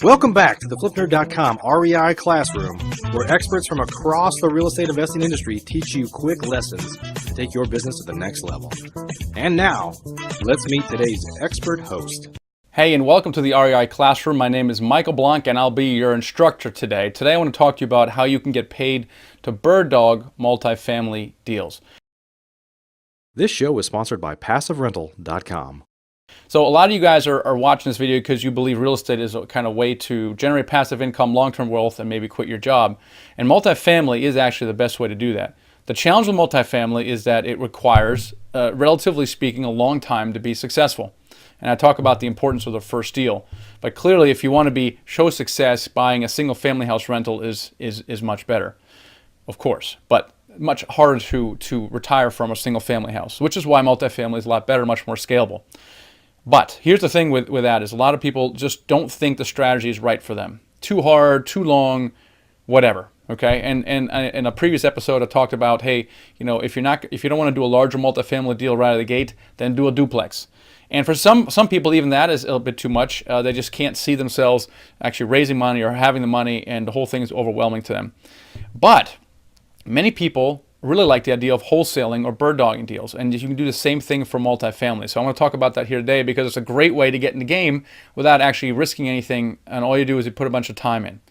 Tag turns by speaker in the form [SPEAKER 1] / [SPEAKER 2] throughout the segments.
[SPEAKER 1] Welcome back to the FlipNerd.com REI Classroom, where experts from across the real estate investing industry teach you quick lessons to take your business to the next level. And now, let's meet today's expert host.
[SPEAKER 2] Hey, and welcome to the REI Classroom. My name is Michael Blanc, and I'll be your instructor today. Today I want to talk to you about how you can get paid to bird dog multifamily deals.
[SPEAKER 1] This show is sponsored by PassiveRental.com.
[SPEAKER 2] So a lot of you guys are watching this video because you believe real estate is a kind of way to generate passive income, long-term wealth, and maybe quit your job. And multifamily is actually the best way to do that. The challenge with multifamily is that it requires, relatively speaking, a long time to be successful. And I talk about the importance of the first deal. But clearly, if you want to show success, buying a single family house rental is much better, of course. But much harder to retire from a single family house, which is why multifamily is a lot better, much more scalable. But here's the thing with that is a lot of people just don't think the strategy is right for them. Too hard, too long, whatever. Okay, and in a previous episode I talked about, hey, you know, if you don't want to do a larger multifamily deal right out of the gate, then do a duplex. And for some people, even that is a little bit too much. They just can't see themselves actually raising money or having the money, and the whole thing is overwhelming to them. But many people really like the idea of wholesaling or bird dogging deals, and you can do the same thing for multifamily. So I want to talk about that here today because it's a great way to get in the game without actually risking anything, and all you do is you put a bunch of time in.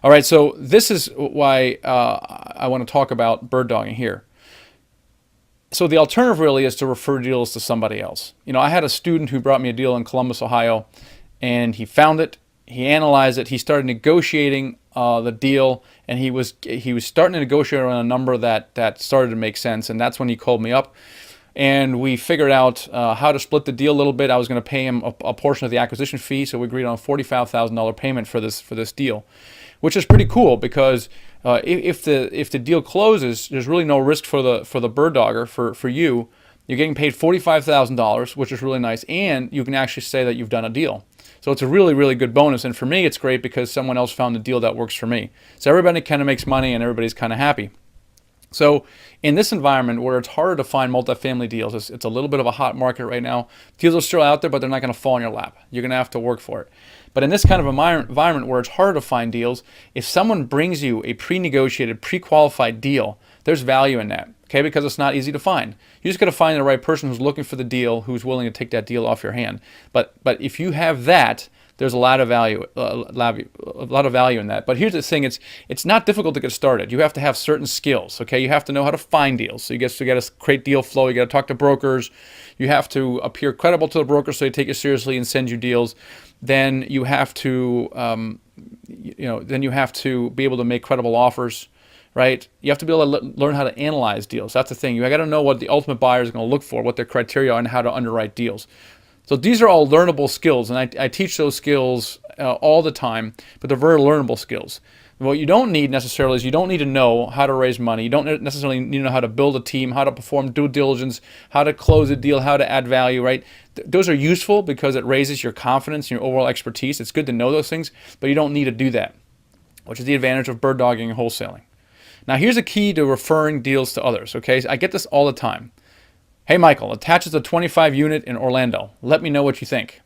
[SPEAKER 2] All right, so this is why I want to talk about bird dogging here. So the alternative really is to refer deals to somebody else. You know, I had a student who brought me a deal in Columbus, Ohio, and he found it, he analyzed it, he started negotiating the deal, and he was starting to negotiate on a number that started to make sense, and that's when he called me up, and we figured out how to split the deal a little bit. I was going to pay him a portion of the acquisition fee, so we agreed on a $45,000 payment for this deal, which is pretty cool because if the deal closes, there's really no risk for the bird dogger for you. You're getting paid $45,000, which is really nice, and you can actually say that you've done a deal. So it's a really, really good bonus, and for me it's great because someone else found a deal that works for me. So everybody kind of makes money and everybody's kind of happy. So in this environment where it's harder to find multifamily deals, it's a little bit of a hot market right now. Deals are still out there, but they're not going to fall in your lap. You're going to have to work for it. But in this kind of environment where it's harder to find deals, if someone brings you a pre-negotiated, pre-qualified deal, there's value in that, okay? Because it's not easy to find. You just got to find the right person who's looking for the deal, who's willing to take that deal off your hand. But if you have that, there's a lot of value, in that. But here's the thing: it's not difficult to get started. You have to have certain skills. Okay, you have to know how to find deals. So you got to create deal flow. You got to talk to brokers. You have to appear credible to the broker so they take you seriously and send you deals. Then you have to, then you have to be able to make credible offers. Right? You have to be able to learn how to analyze deals. That's the thing. You got to know what the ultimate buyer is going to look for, what their criteria are, and how to underwrite deals. So these are all learnable skills, and I teach those skills all the time, but they're very learnable skills. What you don't need necessarily is you don't need to know how to raise money. You don't necessarily need to know how to build a team, how to perform due diligence, how to close a deal, how to add value, right? Those are useful because it raises your confidence and your overall expertise. It's good to know those things, but you don't need to do that, which is the advantage of bird dogging and wholesaling. Now here's a key to referring deals to others, okay? I get this all the time. Hey, Michael, attaches a 25 unit in Orlando. Let me know what you think.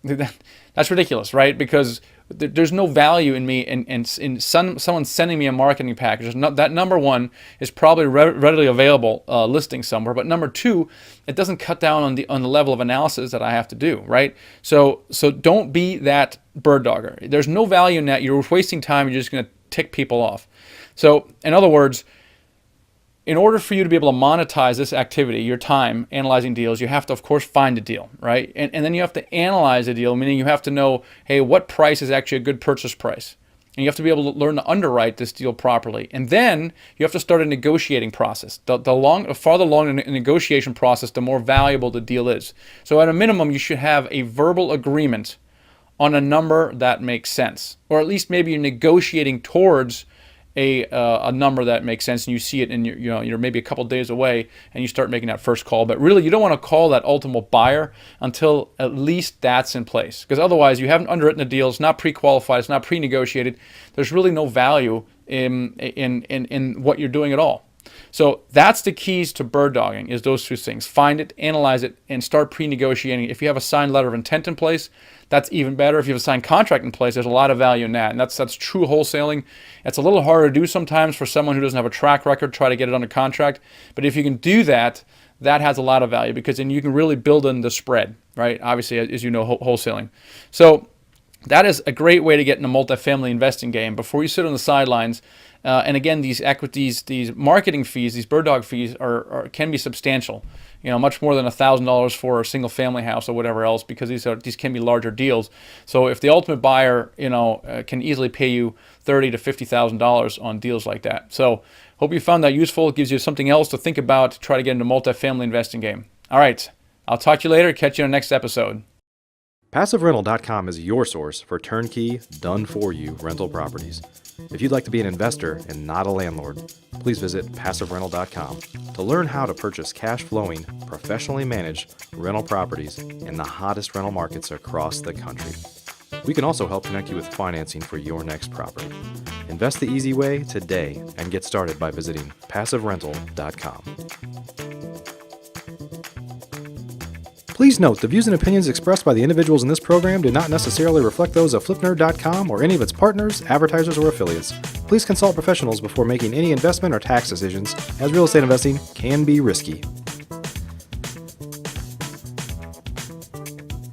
[SPEAKER 2] That's ridiculous, right? Because there's no value in me in someone sending me a marketing package. That number one is probably readily available listing somewhere, but number two, it doesn't cut down on the level of analysis that I have to do, right? So don't be that bird dogger. There's no value in that. You're wasting time. You're just going to tick people off. So in other words, in order for you to be able to monetize this activity, your time analyzing deals, you have to, of course, find a deal, right? And then you have to analyze a deal, meaning you have to know, hey, what price is actually a good purchase price? And you have to be able to learn to underwrite this deal properly. And then you have to start a negotiating process. The farther along the negotiation process, the more valuable the deal is. So at a minimum, you should have a verbal agreement on a number that makes sense. Or at least maybe you're negotiating towards a number that makes sense, and you see it, and you're maybe a couple days away, and you start making that first call. But really, you don't want to call that ultimate buyer until at least that's in place, because otherwise, you haven't underwritten the deal. It's not pre-qualified. It's not pre-negotiated. There's really no value in what you're doing at all. So that's the keys to bird dogging, is those two things. Find it, analyze it, and start pre-negotiating. If you have a signed letter of intent in place, that's even better. If you have a signed contract in place, there's a lot of value in that. And that's true wholesaling. It's a little harder to do sometimes for someone who doesn't have a track record, try to get it under contract. But if you can do that, that has a lot of value, because then you can really build in the spread, right? Obviously, as you know, wholesaling. So that is a great way to get in a multifamily investing game before you sit on the sidelines. And again, these equities, these marketing fees, these bird dog fees can be substantial. Much more than $1,000 for a single family house or whatever else, because these can be larger deals. So if the ultimate buyer, can easily pay you $30,000 to $50,000 on deals like that. So hope you found that useful. It gives you something else to think about to try to get into multifamily investing game. All right, I'll talk to you later. Catch you on the next episode.
[SPEAKER 1] PassiveRental.com is your source for turnkey, done-for-you rental properties. If you'd like to be an investor and not a landlord, please visit PassiveRental.com to learn how to purchase cash-flowing, professionally managed rental properties in the hottest rental markets across the country. We can also help connect you with financing for your next property. Invest the easy way today and get started by visiting PassiveRental.com. Please note, the views and opinions expressed by the individuals in this program do not necessarily reflect those of FlipNerd.com or any of its partners, advertisers, or affiliates. Please consult professionals before making any investment or tax decisions, as real estate investing can be risky.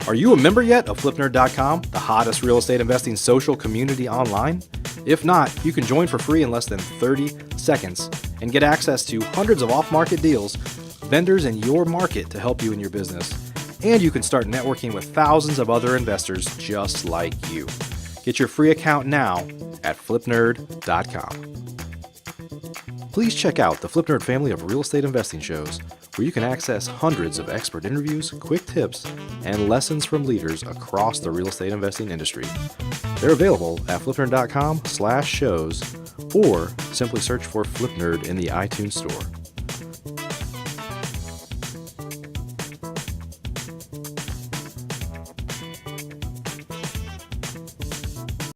[SPEAKER 1] Are you a member yet of FlipNerd.com, the hottest real estate investing social community online? If not, you can join for free in less than 30 seconds and get access to hundreds of off-market deals, vendors in your market to help you in your business. And you can start networking with thousands of other investors just like you. Get your free account now at flipnerd.com. Please check out the FlipNerd family of real estate investing shows, where you can access hundreds of expert interviews, quick tips, and lessons from leaders across the real estate investing industry. They're available at flipnerd.com/shows, or simply search for FlipNerd in the iTunes Store.